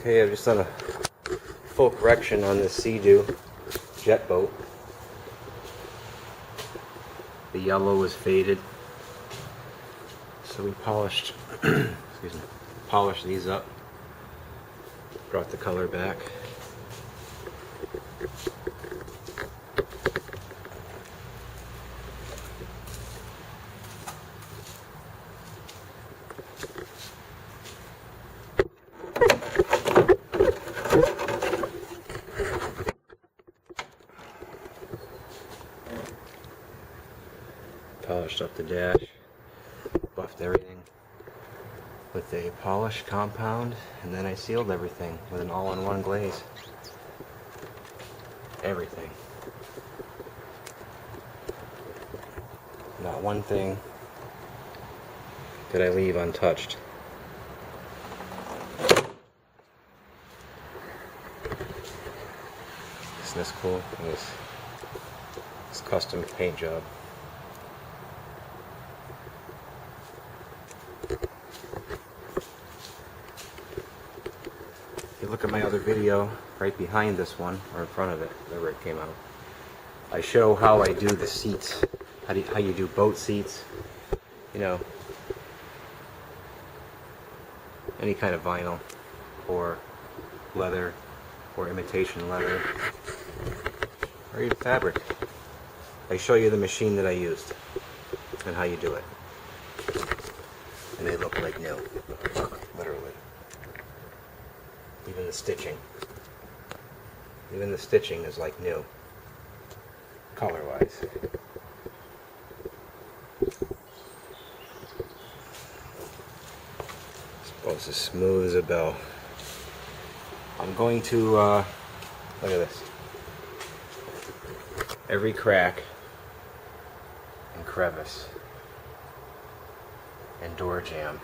Okay, I've just done a full correction on this Sea-Doo jet boat. The yellow is faded, so we polished excuse me, polished these up, brought the color back. Polished up the dash, buffed everything with a polish compound, and then I sealed everything with an all-in-one glaze. Everything. Not one thing did I leave untouched. Isn't this cool? This custom paint job. If you look at my other video, right behind this one, or in front of it, wherever it came out, I show how I do the seats, how you do boat seats, you know, any kind of vinyl, or leather, or imitation leather, or even fabric. I show you the machine that I used, and how you do it. And they look like new, literally. Even the stitching. Even the stitching is like new, color-wise. This boat's as smooth as a bell. I'm going to, look at this. Every crack and crevice and door jamb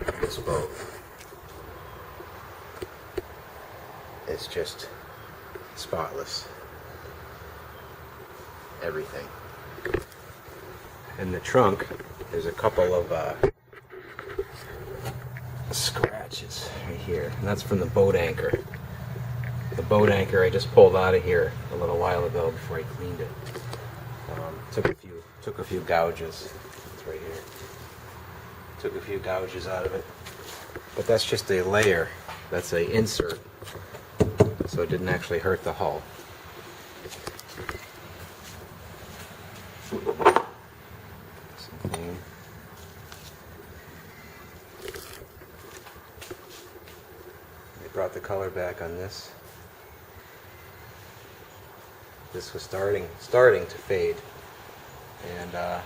in this boat. It's just spotless. Everything. In the trunk, there's a couple of scratches right here, and that's from the boat anchor. The boat anchor I just pulled out of here a little while ago before I cleaned it. Took a few gouges. It's right here. Took a few gouges out of it, but that's just a layer. That's a insert. So it didn't actually hurt the hull. Something. They brought the color back on this. This was starting to fade, and I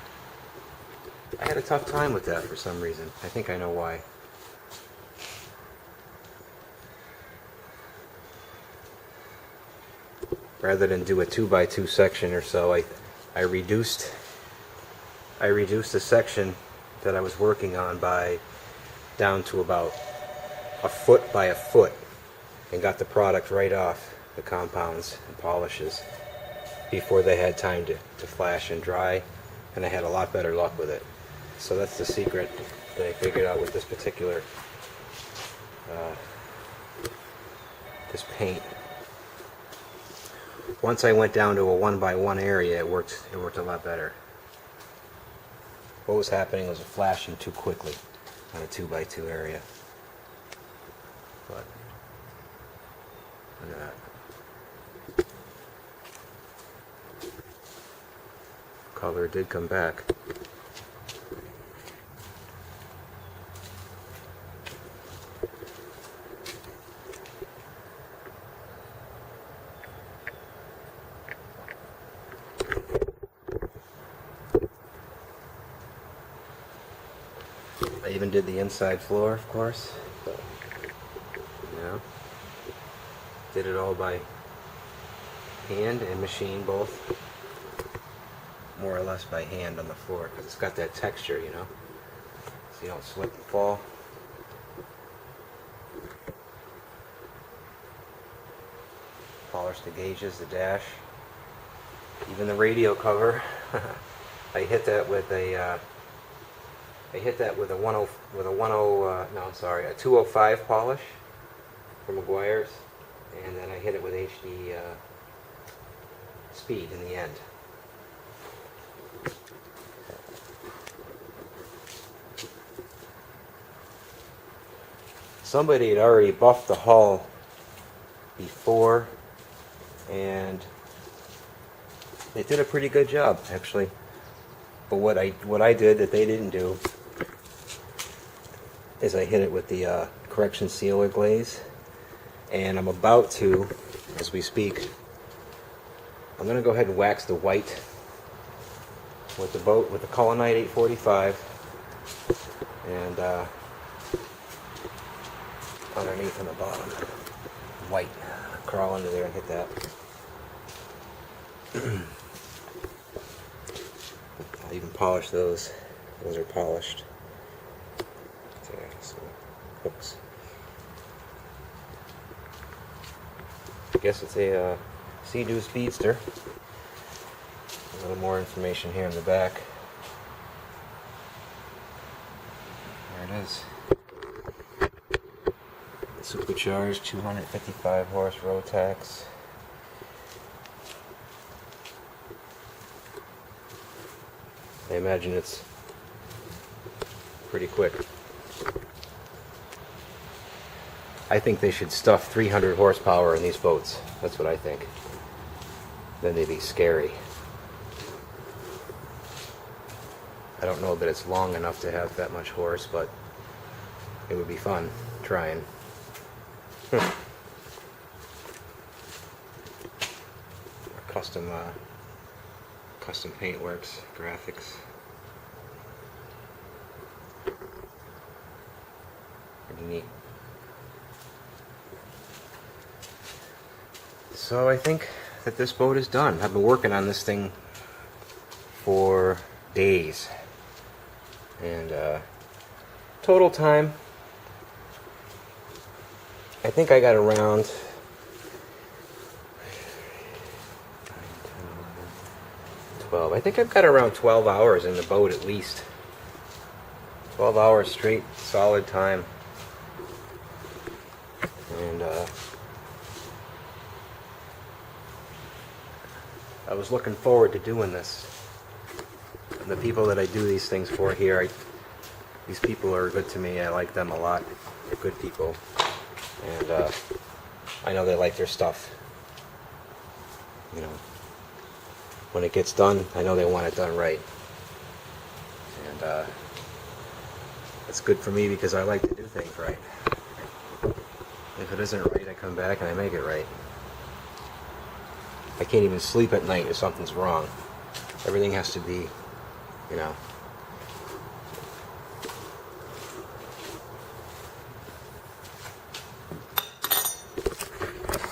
had a tough time with that for some reason. I think I know why. Rather than do a 2x2 section or so, I reduced the section that I was working on down to about a foot by a foot, and got the product right off the compounds and polishes before they had time to flash and dry, and I had a lot better luck with it. So that's the secret that I figured out with this particular this paint. Once I went down to a 1x1 area, it worked a lot better. What was happening was flashing too quickly on a 2x2 area. But look at that. Color did come back. I even did the inside floor, of course. Yeah. Did it all by hand and machine, both. More or less by hand on the floor, because it's got that texture, you know, so you don't slip and fall. Polish the gauges, the dash, even the radio cover. I hit that with a 205 polish, from McGuire's, and then I hit it with HD speed in the end. Somebody had already buffed the hull before, and they did a pretty good job, actually. But what I did that they didn't do is I hit it with the correction sealer glaze, and I'm about to, as we speak, I'm going to go ahead and wax the white with the boat with the Culinite 845, and underneath on the bottom, white. Crawl under there and hit that. I'll even polish those. Those are polished. There, some hooks. I guess it's a Sea-Doo Speedster. A little more information here in the back. There it is. Supercharged 255 horse Rotax. I imagine it's pretty quick. I think they should stuff 300 horsepower in these boats. That's what I think. Then they'd be scary. I don't know that it's long enough to have that much horse, but it would be fun trying. Custom Paintworks graphics. Pretty neat. So I think that this boat is done. I've been working on this thing for days, and total time, I think I got around 12. I think I've got around 12 hours in the boat at least. 12 hours straight, solid time. And I was looking forward to doing this. And the people that I do these things for here, these people are good to me. I like them a lot. They're good people. And I know they like their stuff. You know, when it gets done, I know they want it done right. And it's good for me because I like to do things right. If it isn't right, I come back and I make it right. I can't even sleep at night if something's wrong. Everything has to be, you know.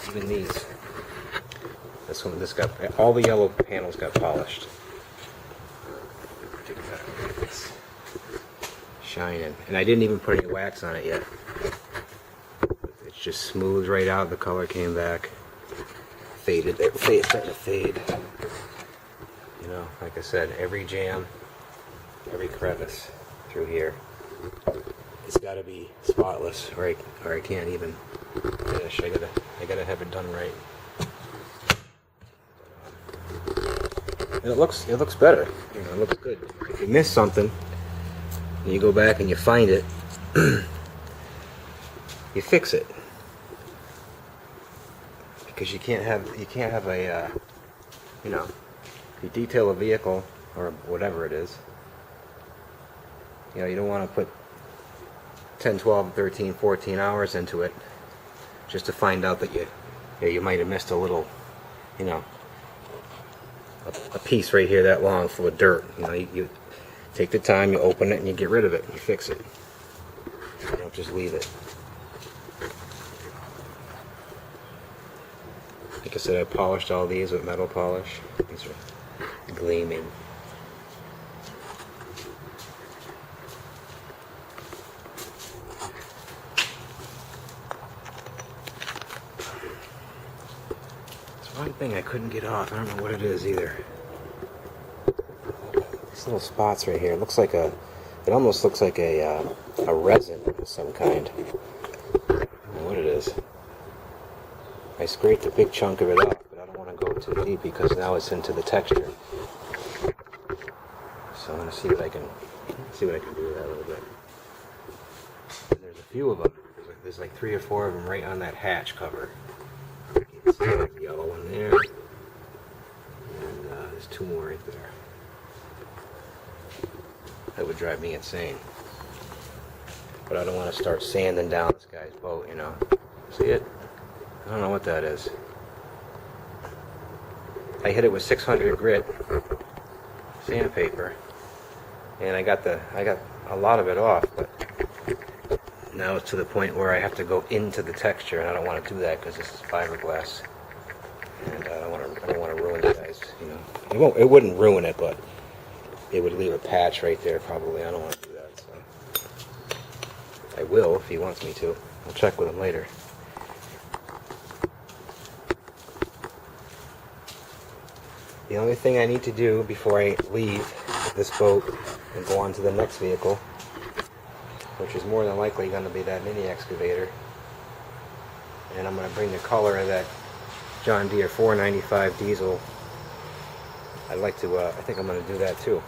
Even these. This got, all the yellow panels got polished. It's shining. And I didn't even put any wax on it yet. It's just smooth right out. The color came back. Faded. Starting to fade. You know, like I said, every jam, every crevice through here, it's got to be spotless, or I can't even finish. I gotta have it done right. And it looks better. You know, it looks good. If you miss something, and you go back and you find it, you fix it. Because you can't have a you know, if you detail a vehicle or whatever it is, you know, you don't want to put 10, 12, 13, 14 hours into it just to find out that you might have missed a little, you know, a piece right here that long full of dirt. You know, you take the time, you open it, and you get rid of it, and you fix it. You don't just leave it. Like I said, I polished all these with metal polish. These are gleaming. One thing I couldn't get off. I don't know what it is either. These little spots right here. It almost looks like a resin of some kind. I don't know what it is. I scraped a big chunk of it off, but I don't want to go too deep because now it's into the texture. So I'm going to see what I can do with that a little bit. There's a few of them. There's like 3 or 4 of them right on that hatch cover. You can see like the yellow one there. And there's 2 more right there. That would drive me insane. But I don't want to start sanding down this guy's boat, you know. See it? I don't know what that is. I hit it with 600 grit sandpaper, and I got a lot of it off, but now it's to the point where I have to go into the texture, and I don't want to do that because this is fiberglass, and I don't want to ruin you guys. You know, it wouldn't ruin it, but it would leave a patch right there probably. I don't want to do that, so I will if he wants me to. I'll check with him later. The only thing I need to do before I leave this boat and go on to the next vehicle, which is more than likely going to be that mini excavator, and I'm going to bring the color of that John Deere 495 diesel. I'd like to, I think I'm going to do that too.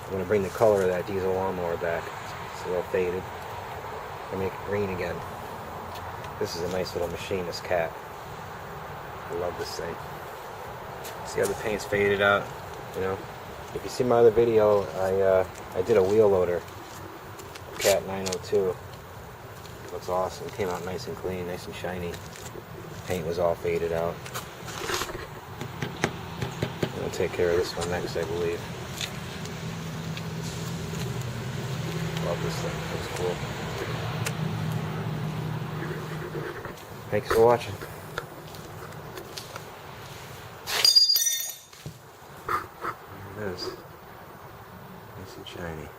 I'm going to bring the color of that diesel lawnmower back. It's a little faded. And make it green again. This is a nice little machine, this cat. I love this thing. See how the paint's faded out, you know? If you see my other video, I did a wheel loader, Cat 902. It looks awesome. It came out nice and clean, nice and shiny. Paint was all faded out. I'm gonna take care of this one next, I believe. Love this thing. It's cool. Thanks for watching. There it is. Nice and shiny.